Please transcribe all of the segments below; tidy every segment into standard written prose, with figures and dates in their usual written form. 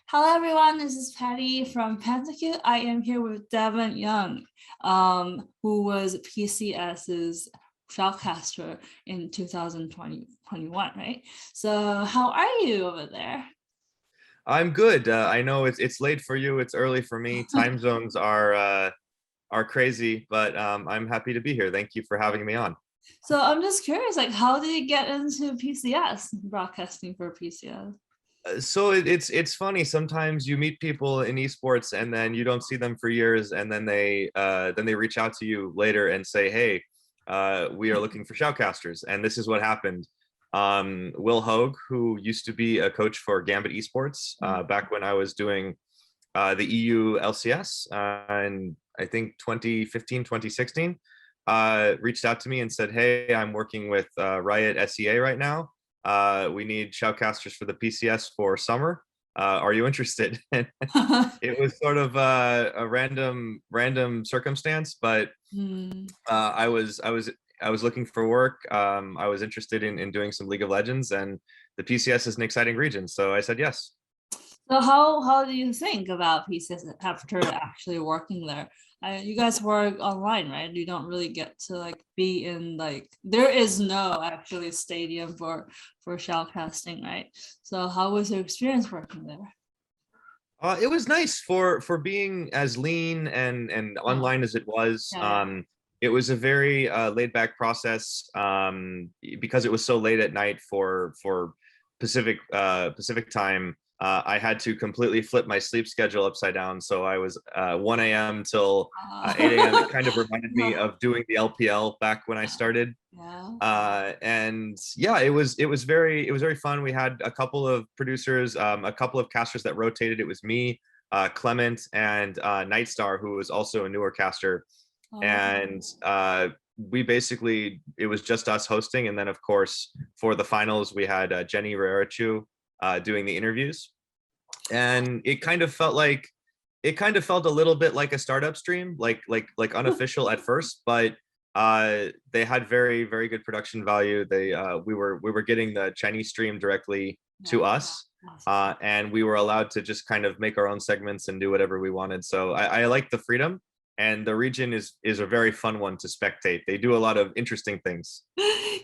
Hello everyone, this is Patty from PentaQ. I am here with Devin Younge, who was PCS's shoutcaster in 2021, right? So how are you over there? I'm good. I know it's late for you. It's early for me. Time zones are crazy, but I'm happy to be here. Thank you for having me on. So I'm just curious, like how did you get into PCS, broadcasting for PCS? So it's funny. Sometimes you meet people in esports and then you don't see them for years, and then they reach out to you later and say, "Hey, we are looking for shoutcasters," and this is what happened. Will Hogue, who used to be a coach for Gambit Esports back when I was doing the EU LCS in I think 2015, 2016, reached out to me and said, "Hey, I'm working with Riot SEA right now. We need shoutcasters for the PCS for summer. Are you interested?" It was sort of a random circumstance, but Hmm. I was looking for work. I was interested in doing some League of Legends, and the PCS is an exciting region, so I said yes. So how do you think about PCS after actually working there? You guys work online, right? You don't really get to like be in like there is no actually stadium for shoutcasting, right? So how was your experience working there? It was nice for being as lean and Oh, online as it was. yeah, yeah. It was a very laid back process because it was so late at night for Pacific time. I had to completely flip my sleep schedule upside down. So I was 1 a.m. till 8 a.m. It kind of reminded me of doing the LPL back when I started. Yeah. And yeah, it was very fun. We had a couple of producers, a couple of casters that rotated. It was me, Clement, and Nightstar, who was also a newer caster. Oh, And we basically, it was just us hosting, and then of course for the finals we had Jenny Rarichu doing the interviews. And it kind of felt a little bit like a startup stream, like unofficial at first, but they had very very good production value. We were getting the Chinese stream directly yeah. to us, and we were allowed to just kind of make our own segments and do whatever we wanted. So I like the freedom, and the region is a very fun one to spectate. They do a lot of interesting things.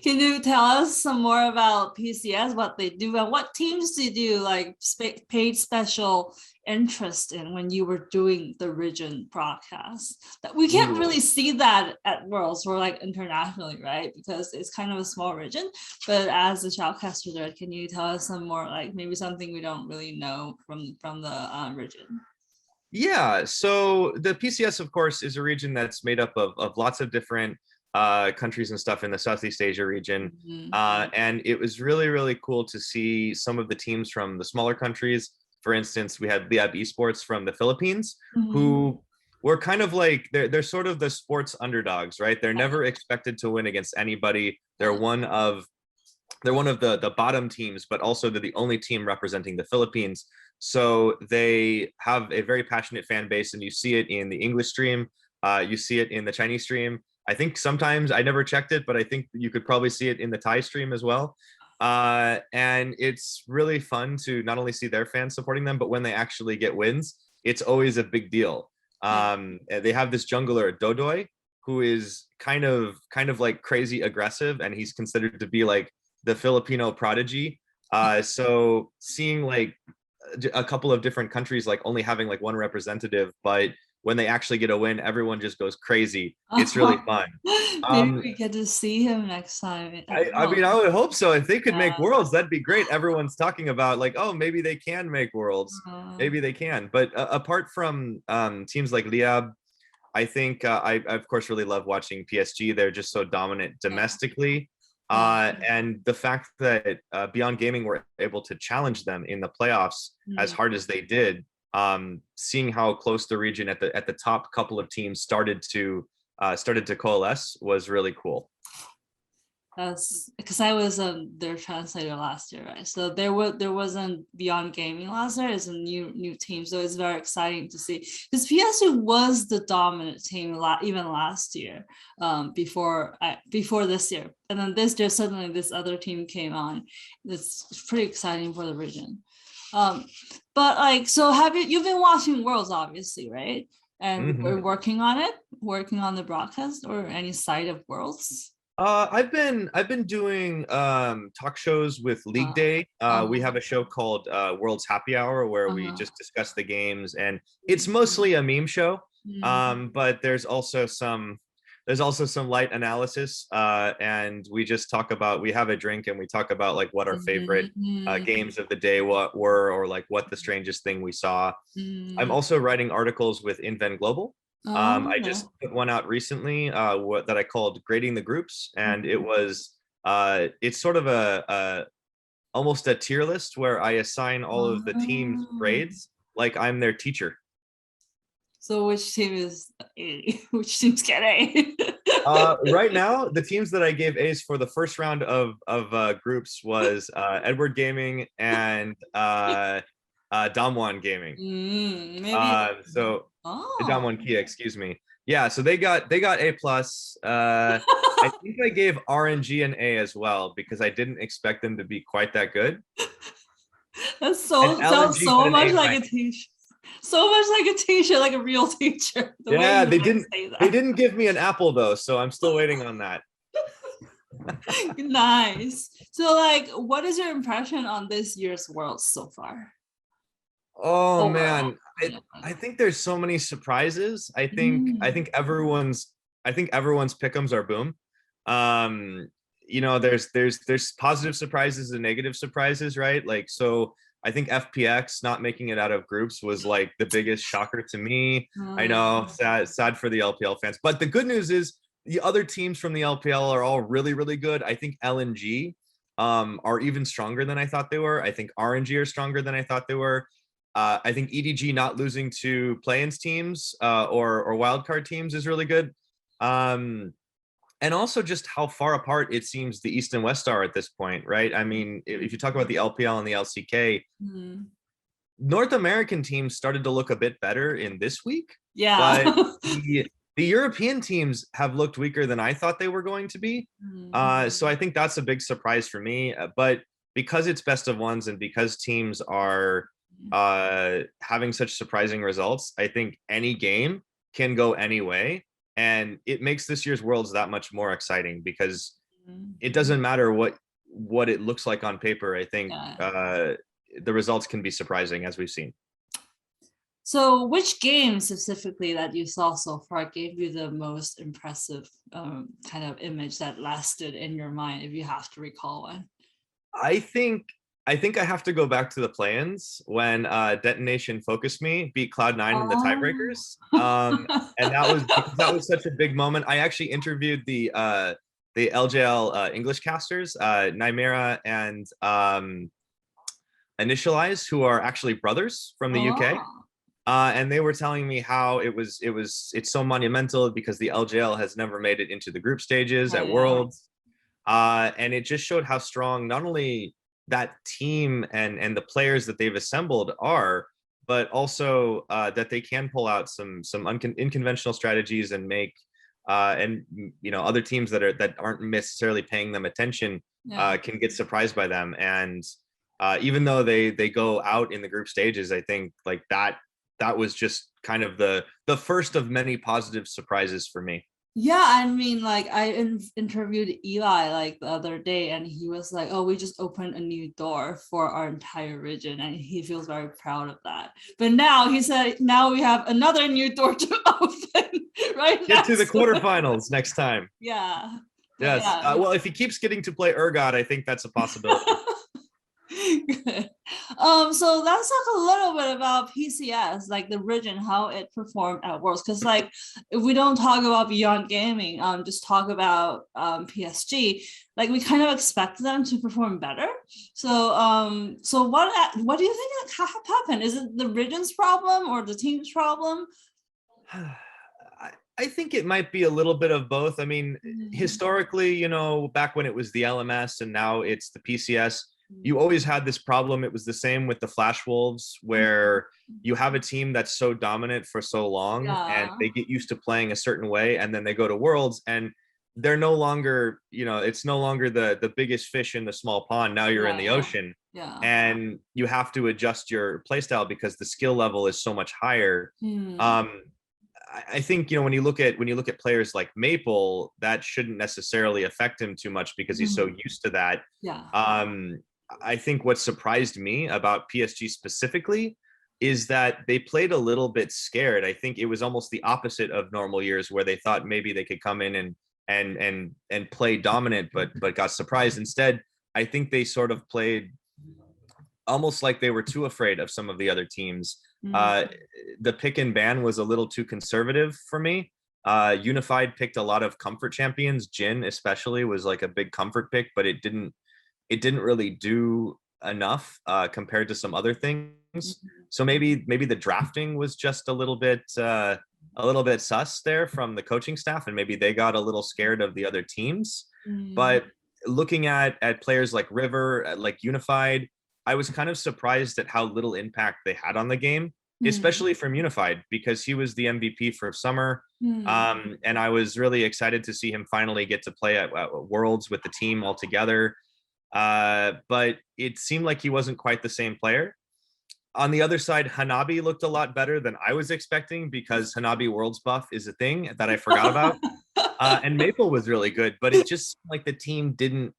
Can you tell us some more about PCS, what they do, and what teams did you like paid special interest in when you were doing the region broadcast? That we can't Ooh. really see that at Worlds or like internationally, right? Because it's kind of a small region. But as a shoutcaster there, can you tell us some more, like maybe something we don't really know from the region? Yeah, so the PCS, of course, is a region that's made up of lots of different countries and stuff in the Southeast Asia region. Mhm. And it was really, really cool to see some of the teams from the smaller countries. For instance, we had Liab Esports from the Philippines, Mhm. who were kind of like they're sort of the sports underdogs, right? They're never expected to win against anybody. They're one of the bottom teams, but also they're the only team representing the Philippines. So they have a very passionate fan base, and you see it in the English stream. You see it in the Chinese stream. I think sometimes I never checked it, but I think you could probably see it in the Thai stream as well. And it's really fun to not only see their fans supporting them, but when they actually get wins, it's always a big deal. They have this jungler Dodoy, who is kind of like crazy aggressive, and he's considered to be like the Filipino prodigy. So seeing like a couple of different countries like only having like one representative, but when they actually get a win, everyone just goes crazy. It's really fun. Maybe Um, we get to see him next time at I mean, I Worlds. would hope so. If they could make Yeah. worlds, that'd be great. Everyone's talking about like, oh, maybe they can make worlds. Uh, Maybe they can. But apart from teams like Liab, I think I of course really love watching PSG. They're just so dominant yeah. domestically, Yeah. and the fact that Beyond Gaming were able to challenge them in the playoffs as Mm. hard as they did, seeing how close the region at the top couple of teams started to coalesce was really cool. That's because I was their translator last year, right? So there wasn't Beyond Gaming last year. It's a new team, so it's very exciting to see because PSG was the dominant team even last year, before this year, and then this year suddenly this other team came on. It's pretty exciting for the region. Um, but like, so you've been watching Worlds, obviously, right? And Mhm. we're working on it, working on the broadcast or any side of Worlds. I've been doing talk shows with League Uh, Day. We uh, have a show called World's Happy Hour where we uh, just discuss the games, and it's mostly a meme show. mm, But there's also some light analysis, and we just talk about, we have a drink and we talk about like what our favorite mm, games of the day what were, or like what the strangest thing we saw. I'm mm. also writing articles with InVen Global. I just Oh. put one out recently, that I called "Grading the Groups," and Mhm. it's sort of a almost a tier list where I assign all of the teams Oh. grades, like I'm their teacher. So which team is A? Which team's get A? Right now, the teams that I gave A's for the first round of groups was Edward Gaming and Damwon Gaming. Maybe. So Oh. Damwon Kia, excuse me. Yeah, so they got A plus. I think I gave RNG an A as well because I didn't expect them to be quite that good. That And sounds LNG got so an much A like a minus. teacher. So much like a teacher, like a real teacher. The way Yeah, you they like didn't say they that. didn't give me an apple though, so I'm still waiting on that. Nice. So like what is your impression on this year's World so far? Oh Overall. man, I think there's so many surprises. I think I Mm. think everyone's I think everyone's pickums are boom. Um, there's positive surprises and negative surprises, right? Like, so I think FPX not making it out of groups was like the biggest shocker to me. I know, Mm. sad for the LPL fans, but the good news is the other teams from the LPL are all really really good. I think LNG are even stronger than I thought they were. I think RNG are stronger than I thought they were. I think EDG not losing to play-ins teams, or wildcard teams is really good. Um, and also just how far apart it seems the East and West are at this point, right? I mean, if you talk about the LPL and the LCK, Mm. North American teams started to look a bit better in this week, Yeah. but the European teams have looked weaker than I thought they were going to be. So I think that's a big surprise for me. But because it's best of ones and because teams are having such surprising results, I think any game can go any way, and it makes this year's Worlds that much more exciting because it doesn't matter what it looks like on paper. I think Yeah. the results can be surprising, as we've seen. So, which game specifically that you saw so far gave you the most impressive kind of image that lasted in your mind, if you have to recall one? I think I think I have to go back to the plans when Detonation Focus Me beat Cloud9 in the Oh. tiebreakers. And that was because that was such a big moment. I actually interviewed the LJL English casters, Nymera and Initialize, who are actually brothers from the UK. Oh. And they were telling me how it's so monumental because the LJL has never made it into the group stages Yeah, at yeah. Worlds. And it just showed how strong not only that team and the players that they've assembled are, but also that they can pull out some unconventional strategies and make and other teams that aren't necessarily paying them attention Yeah. can get surprised by them. And even though they go out in the group stages, I think like that was just kind of the first of many positive surprises for me. Yeah, I mean, like interviewed Eli like the other day, and he was like, "Oh, we just opened a new door for our entire region," and he feels very proud of that. But now he said, "Now we have another new door to open right Get to the next to it." quarterfinals next time. Yeah, but Yes. yeah. Well, if he keeps getting to play Urgot, I think that's a possibility. Good. So let's talk a little bit about PCS, like the region, how it performed at Worlds. Because like if we don't talk about Beyond Gaming, just talk about PSG, like we kind of expect them to perform better. So what do you think happened? Is it the region's problem or the team's problem? I think it might be a little bit of both. I mean, Mm. historically, back when it was the LMS and now it's the PCS, you always had this problem. It was the same with the Flash Wolves, where you have a team that's so dominant for so long and Yeah. they get used to playing a certain way, and then they go to Worlds and they're no longer, it's no longer the biggest fish in the small pond. Now you're in Yeah, the yeah, ocean, yeah. and you have to adjust your playstyle because the skill level is so much higher. Hmm. um I think, when you look at players like Maple, that shouldn't necessarily affect him too much because he's so Hmm. used to that. Yeah. um I think what surprised me about PSG specifically is that they played a little bit scared. I think it was almost the opposite of normal years where they thought maybe they could come in and play dominant, but got surprised. Instead, I think they sort of played almost like they were too afraid of some of the other teams. Hmm. Uh, the pick and ban was a little too conservative for me. Unified picked a lot of comfort champions. Jin especially was like a big comfort pick, but it didn't really do enough compared to some other things. So maybe the drafting was just a little bit sus there from the coaching staff, and maybe they got a little scared of the other teams. Hmm. But looking at players like River, like Unified, I was kind of surprised at how little impact they had on the game, Hmm. especially from Unified, because he was the MVP for summer. Hmm. And I was really excited to see him finally get to play at Worlds with the team all together. But it seemed like he wasn't quite the same player. On the other side, Hanabi looked a lot better than I was expecting because Hanabi Worlds buff is a thing that I forgot about. And Maple was really good, but it just seemed like the team didn't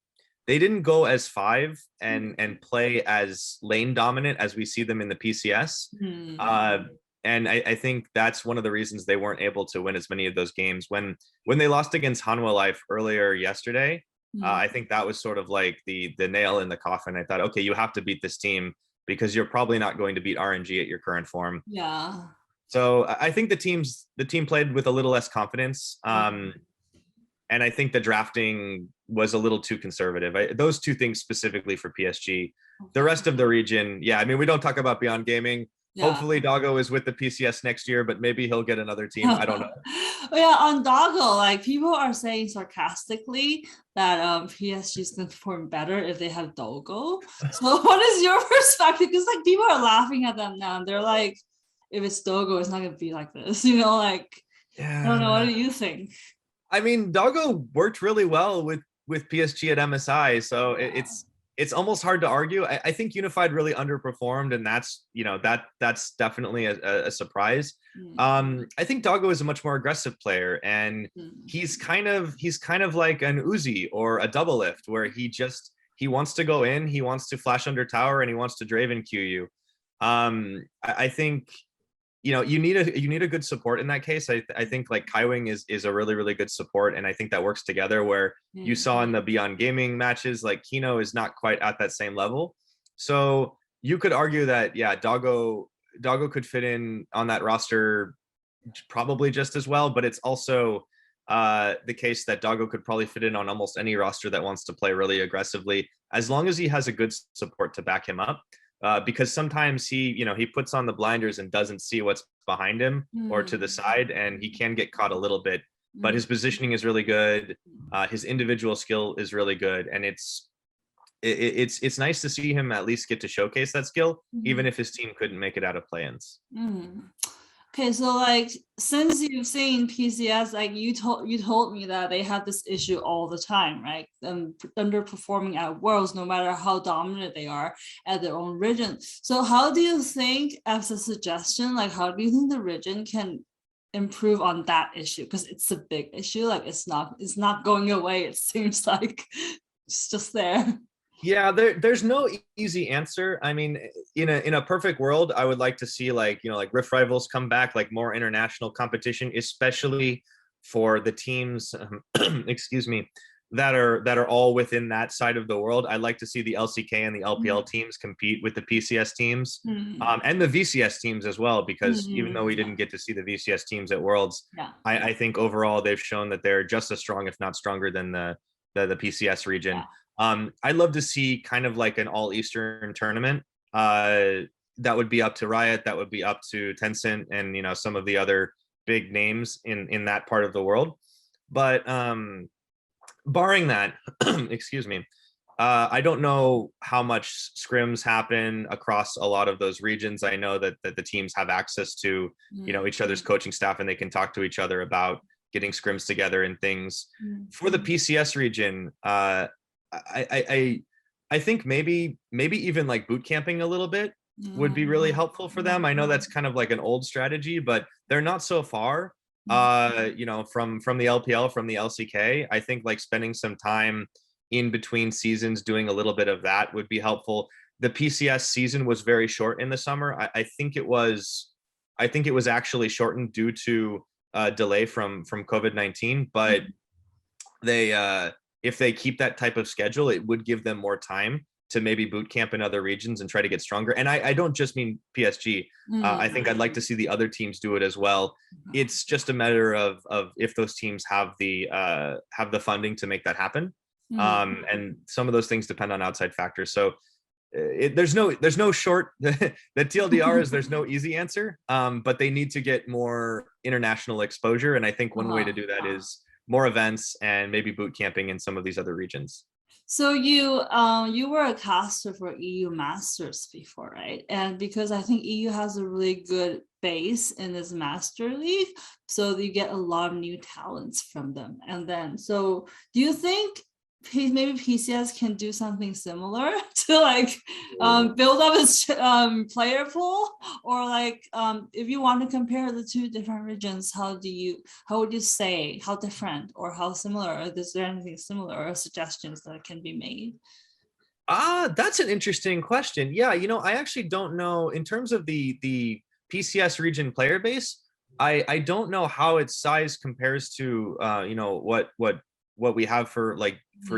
go as five and play as lane dominant as we see them in the PCS. Hmm. Uh, and I think that's one of the reasons they weren't able to win as many of those games. When they lost against Hanwha Life earlier yesterday, Hmm. I think that was sort of like the nail in the coffin. I thought, okay, you have to beat this team because you're probably not going to beat RNG at your current form. Yeah. So I think the team played with a little less confidence. And I think the drafting was a little too conservative. Those two things specifically for PSG. The Okay. rest of the region, yeah, I mean, we don't talk about Beyond Gaming. Yeah. Hopefully, Doggo is with the PCS next year, but maybe he'll get another team. I don't know. Yeah, on Doggo, like people are saying sarcastically that PSG is gonna perform better if they have Doggo. So what is your perspective? Because like people are laughing at them now and they're like, if it's Doggo, it's not gonna be like this, like I don't know, what Yeah, do you think? I mean, Doggo worked really well with PSG at MSI, so Yeah. it's almost hard to argue. I think Unified really underperformed, and that's definitely a surprise. Mm, I think Doggo is a much more aggressive player, and mm, he's kind of like an Uzi or a double lift, where he wants to go in, he wants to flash under tower, and he wants to Draven Q you. I think you need a good support in that case. I think like Kaiwing is a really really good support, and I think that works together. Where you mm, saw in the Beyond Gaming matches, like Kino is not quite at that same level. So you could argue that yeah, Doggo could fit in on that roster probably just as well, but it's also the case that Doggo could probably fit in on almost any roster that wants to play really aggressively, as long as he has a good support to back him up. Because sometimes he puts on the blinders and doesn't see what's behind him or to the mm, side, and he can get caught a little bit. But mm, his positioning is really good. His individual skill is really good, and it's nice to see him at least get to showcase that skill, even mm, if his team couldn't make it out of play-ins. mm. Okay, so like since you've seen PCS, like you told me that they have this issue all the time, right? Underperforming at Worlds, no matter how dominant they are at their own region. So how do you think, as a suggestion, like how do you think the region can improve on that issue? Because it's a big issue. Like it's not going away. It seems like it's just there. Yeah, there's no easy answer. I mean, in a perfect world, I would like to see like Rift Rivals come back, like more international competition, especially for the teams, excuse me, that are all within that side of the world. I'd like to see the LCK and the LPL teams compete with the PCS teams, Mm, and the VCS teams as well, because even though we yeah, didn't get to see the VCS teams at Worlds, yeah, I think overall they've shown that they're just as strong, if not stronger, than the PCS region. yeah. I'd love to see kind of like an all Eastern tournament. That would be up to Riot, that would be up to Tencent, and some of the other big names in that part of the world. But barring that, excuse me, I don't know how much scrims happen across a lot of those regions. I know that the teams have access to Mm, each other's coaching staff, and they can talk to each other about getting scrims together and things. For the Mhm. PCS region, I think maybe even like boot camping a little bit would be really helpful for them. I know that's kind of like an old strategy, but they're not so far from the LPL, from the LCK. I think like spending some time in between seasons doing a little bit of that would be helpful. The PCS season was very short in the summer. I think it was actually shortened due to delay from COVID-19, but they if they keep that type of schedule, it would give them more time to maybe boot camp in other regions and try to get stronger. And I don't just mean PSG. I think I'd like to see the other teams do it as well. It's just a matter of if those teams have the funding to make that happen. And some of those things depend on outside factors. So there's no short the TLDR is there's no easy answer, but they need to get more international exposure. And I think one way to do that is more events and maybe boot camping in some of these other regions. So you were a caster for EU Masters before, right? And because I think EU has a really good base in this Master League, so you get a lot of new talents from them. And then, so do you think maybe PCS can do something similar to like build up its player pool, or like if you want to compare the two different regions, how would you say how different or how similar, or is there anything similar or suggestions that can be made? That's an interesting question. Yeah, I actually don't know in terms of the PCS region player base. I don't know how its size compares to what we have for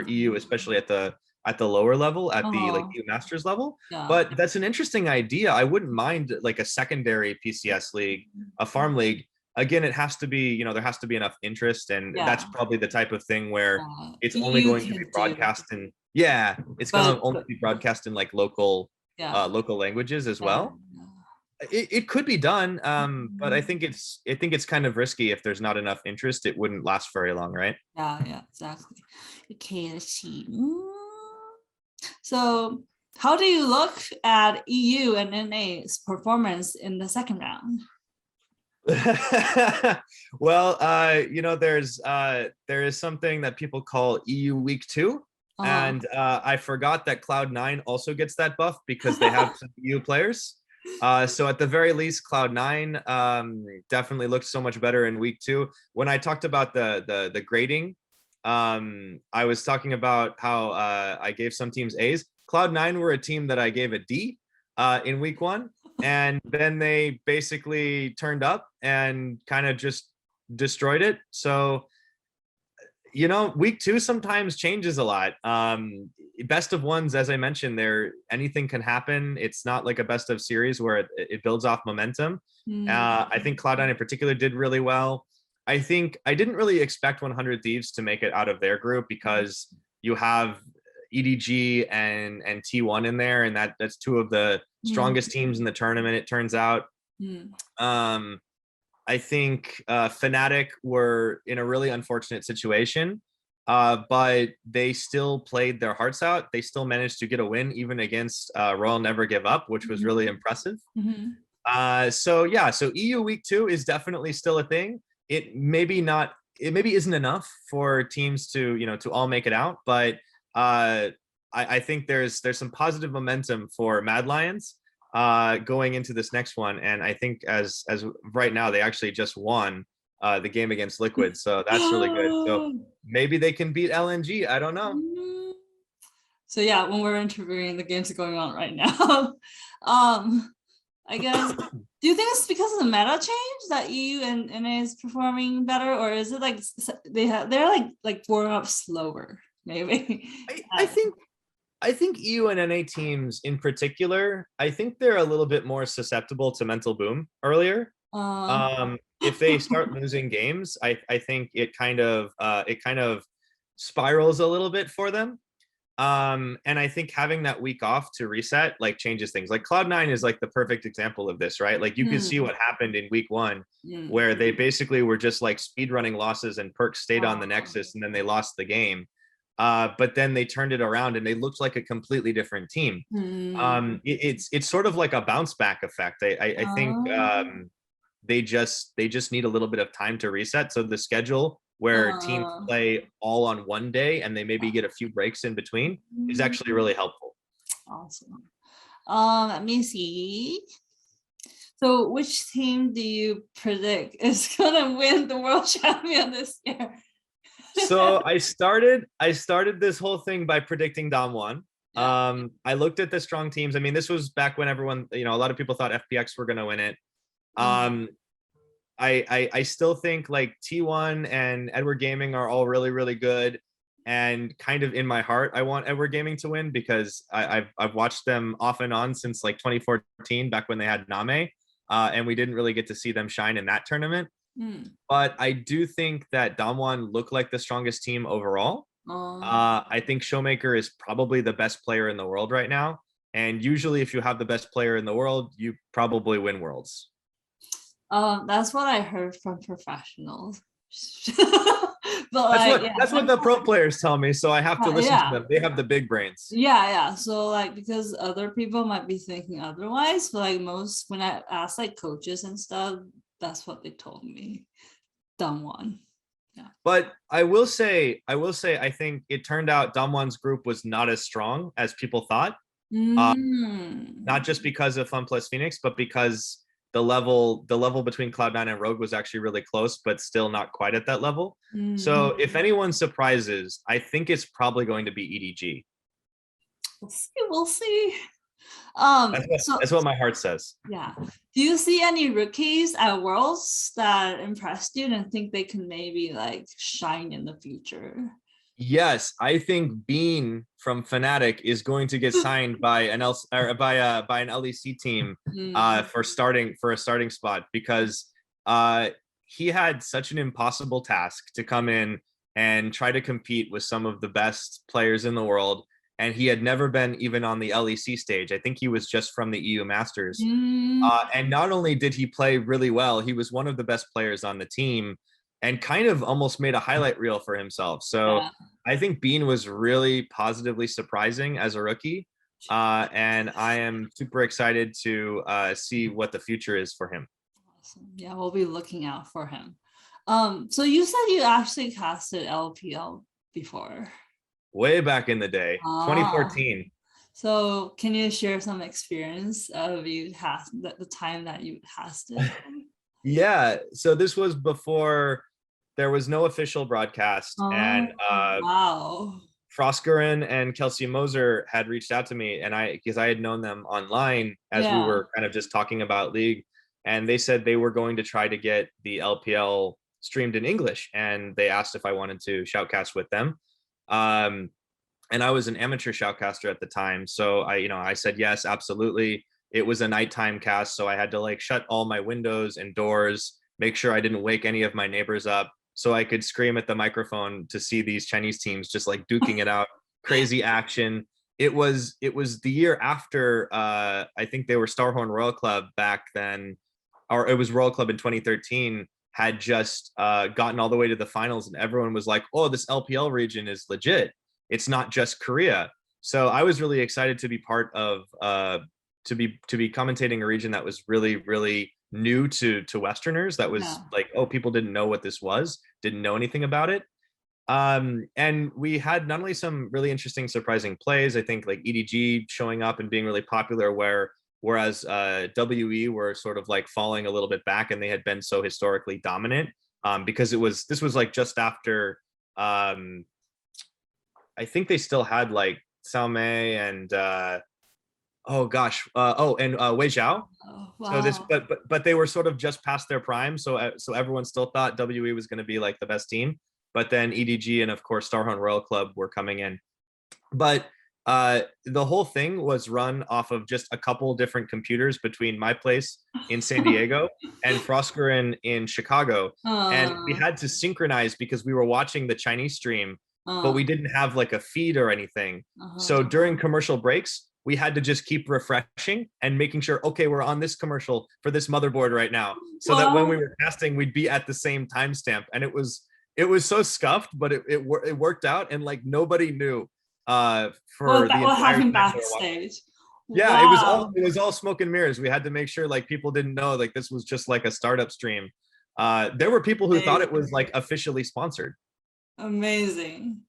EU, especially at the lower level, at the like EU Masters level. Yeah. But that's an interesting idea. I wouldn't mind like a secondary PCS league, a farm league. Again, it has to be, there has to be enough interest, and that's probably the type of thing where it's only going to be broadcast in it's going to only be broadcast in like local languages as well. It could be done, but I think it's kind of risky. If there's not enough interest, it wouldn't last very long, right? Yeah, exactly. Okay, let's see. So how do you look at EU and NA's performance in the second round? Well, there is something that people call EU Week 2. And I forgot that Cloud9 also gets that buff because they have some EU players. So at the very least, Cloud9 definitely looked so much better in Week 2. When I talked about the grading, I was talking about how I gave some teams A's. Cloud9 were a team that I gave a D in Week 1, and then they basically turned up and kind of just destroyed it. So Week 2 sometimes changes a lot. Best of ones, as I mentioned, anything can happen. It's not like a best of series where it builds off momentum. I think Cloud9 in particular did really well. I think I didn't really expect 100 Thieves to make it out of their group because you have EDG and T1 in there, and that's two of the strongest teams in the tournament, it turns out. I think Fnatic were in a really unfortunate situation, but they still played their hearts out. They still managed to get a win even against Royal Never Give Up, which was really impressive. So EU Week 2 is definitely still a thing. It maybe isn't enough for teams to all make it out, but I think there's some positive momentum for Mad Lions going into this next one. And I think as right now, they actually just won the game against Liquid. So that's really good. So maybe they can beat LNG. I don't know. So yeah, when we're interviewing, the games are going on right now. I guess, do you think it's because of the meta change that EU and NA is performing better, or is it like they're like warming up slower? Maybe. I think EU and NA teams in particular, I think they're a little bit more susceptible to mental boom earlier. If they start losing games, I think it kind of spirals a little bit for them. And I think having that week off to reset like changes things. Like Cloud9 is like the perfect example of this, right? Like you can see what happened in Week 1 where they basically were just like speed running losses and Perk stayed on the Nexus and then they lost the game. But then they turned it around and they looked like a completely different team. It's sort of like a bounce back effect. I think they just need a little bit of time to reset. So the schedule where teams Uh, play all on one day and they maybe get a few breaks in between is actually really helpful. awesome. Let me see. So which team do you predict is gonna win the world champion this year? So I started this whole thing by predicting Damwon. Yeah. I looked at the strong teams. I mean, this was back when everyone, a lot of people thought FPX were going to win it. Mhm. I still think like T1 and Edward Gaming are all really, really good. And kind of in my heart, I want Edward Gaming to win because I've watched them off and on since like 2014, back when they had Name, and we didn't really get to see them shine in that tournament. Mm. But I do think that Damwon look like the strongest team overall. Um, I think Showmaker is probably the best player in the world right now. And usually, if you have the best player in the world, you probably win worlds. that's what I heard from professionals. But like, yeah, That's what the pro players tell me. So I have to listen to yeah, them. They have the big brains. yeah. So like, because other people might be thinking otherwise, but like most when I asked like coaches and stuff, that's what they told me. Done one. Yeah. But I think it turned out Damwon's group was not as strong as people thought. Uh, Mm. not just because of Fun Plus Phoenix, but because the level between Cloud9 and Rogue was actually really close, but still not quite at that level. Mm. So if anyone surprises, I think it's probably going to be EDG. We'll see. We'll see. That's what my heart says. Yeah. Do you see any rookies at Worlds that impressed you and think they can maybe like shine in the future? Yes, I think Bean from Fnatic is going to get signed by an by an LEC team Mm. for a starting spot, because he had such an impossible task to come in and try to compete with some of the best players in the world, and he had never been even on the LEC stage. I think he was just from the EU Masters. Mm. And not only did he play really well, he was one of the best players on the team and kind of almost made a highlight reel for himself. So Yeah. I think Bean was really positively surprising as a rookie. And I am super excited to see what the future is for him. Awesome. Yeah, we'll be looking out for him. So you said you actually casted LPL before. Way back in the day, Ah. 2014. So can you share some experience of the time that you casted? Yeah. So this was before there was no official broadcast, and Oh, wow. Froskerin and Kelsey Moser had reached out to me, and because I had known them online as we Yeah. were kind of just talking about League, and they said they were going to try to get the LPL streamed in English, and they asked if I wanted to shoutcast with them. Um, and I was an amateur shoutcaster at the time, so I said yes, absolutely. It was a nighttime cast, so I had to like shut all my windows and doors, make sure I didn't wake any of my neighbors up, so I could scream at the microphone to see these Chinese teams just like duking it out, crazy action. It was the year after I think they were Starhorn Royal Club back then, or it was Royal Club in 2013, had just gotten all the way to the finals, and everyone was like, "Oh, this LPL region is legit. It's not just Korea." So I was really excited to be part of to be commentating a region that was really, really new to Westerners. That Yeah. was like, oh, people didn't know what this was, didn't know anything about it. And we had not only some really interesting, surprising plays, I think like EDG showing up and being really popular, whereas WE were sort of like falling a little bit back, and they had been so historically dominant, because this was like just after, I think they still had like Salme and oh gosh, Wei Zhao. Oh, So this, wow. but they were sort of just past their prime. So everyone still thought WE was going to be like the best team. But then EDG and of course Starhorn Royal Club were coming in. But the whole thing was run off of just a couple different computers between my place in San Diego and Frosker in Chicago. And we uh, had to synchronize because we were watching the Chinese stream, but uh, we didn't have like a feed or anything. uh-huh. So during commercial breaks, we had to just keep refreshing and making sure, okay, we're on this commercial for this motherboard right now, so that when we Well, were casting, we'd be at the same timestamp. And it was so scuffed, but it worked out, and like nobody knew for the what entire happened time they were watching. backstage? Yeah, Wow. it was all smoke and mirrors. We had to make sure like people didn't know like this was just like a startup stream. There were people who thought it was Amazing. like officially sponsored. Amazing.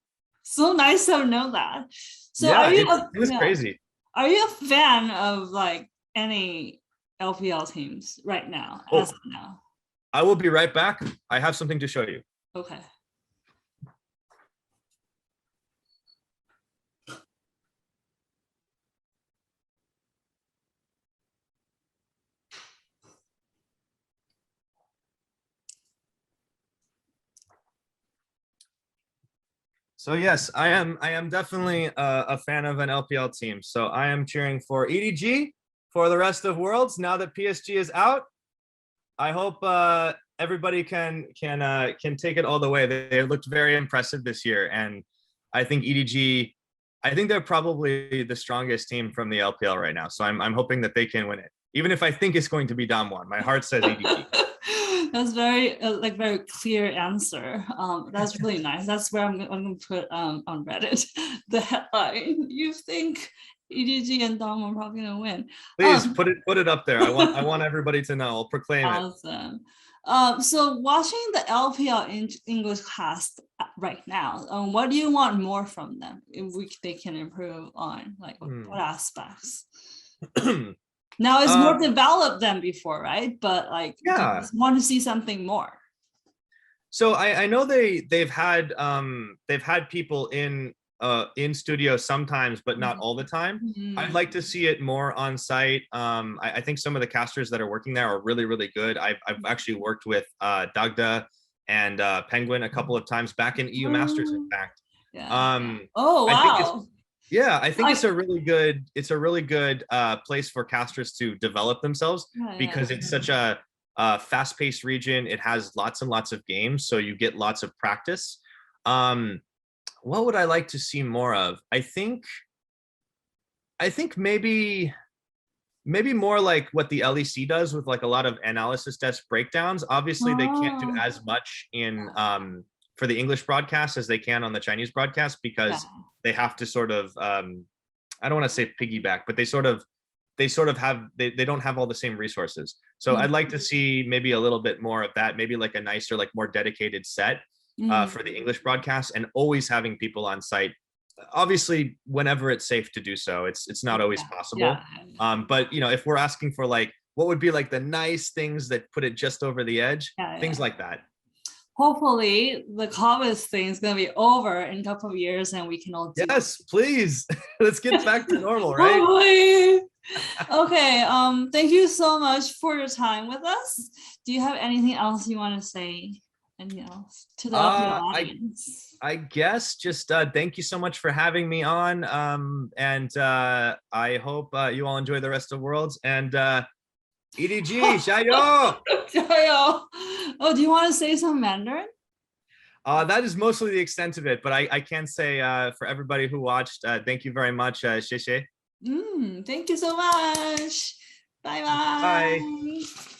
So nice to know that. So Yeah, are you a, it was yeah, crazy. are you a fan of like any LPL teams right now, as Oh, of now? I will be right back. I have something to show you. Okay. So yes, I am definitely a fan of an LPL team. So I am cheering for EDG for the rest of Worlds. Now that PSG is out, I hope everybody can take it all the way. They looked very impressive this year, and I think EDG. I think they're probably the strongest team from the LPL right now. So I'm hoping that they can win it, even if I think it's going to be Damwon. My heart says EDG. That's very like very clear answer. That's really nice. That's where I'm gonna put on Reddit the headline. You think EDG and Dom are probably gonna win? Please put it up there. I want everybody to know. I'll proclaim it. Awesome. So watching the LPL in English class right now, what do you want more from them? If they can improve on like what aspects? Now it's more developed than before, right? But like, do you Yeah. just want to see something more? So I know they've had people in studio sometimes, but not all the time. I'd like to see it more on site. I think some of the casters that are working there are really, really good. I've actually worked with Dagda and Penguin a couple of times back in EU Masters, in fact. Yeah. Oh I think it's wow. yeah, I think Like, it's a really good place for casters to develop themselves because it's such a fast-paced region. It has lots and lots of games, so you get lots of practice. What would I like to see more of? I think maybe more like what the LEC does with like a lot of analysis desk breakdowns. Obviously, they can't do as much in for the English broadcast as they can on the Chinese broadcast because they have to sort of I don't want to say piggyback, but they sort of have they don't have all the same resources. So I'd like to see maybe a little bit more of that, maybe like a nicer, like more dedicated set for the English broadcast, and always having people on site. Obviously, whenever it's safe to do so, it's not always possible. But you know, if we're asking for like what would be like the nice things that put it just over the edge, things like that. Hopefully the COVID thing is gonna be over in a couple of years and we can all do yes, please. Let's get back to normal, right? Hopefully. Okay, thank you so much for your time with us. Do you have anything else you want to say? Anything else to the audience? I guess just thank you so much for having me on. And I hope you all enjoy the rest of Worlds. And EDG, 加油! 加油! Oh, do you want to say some Mandarin? That is mostly the extent of it, but I can say for everybody who watched, thank you very much. 谢谢. Thank you so much. Bye-bye. Bye.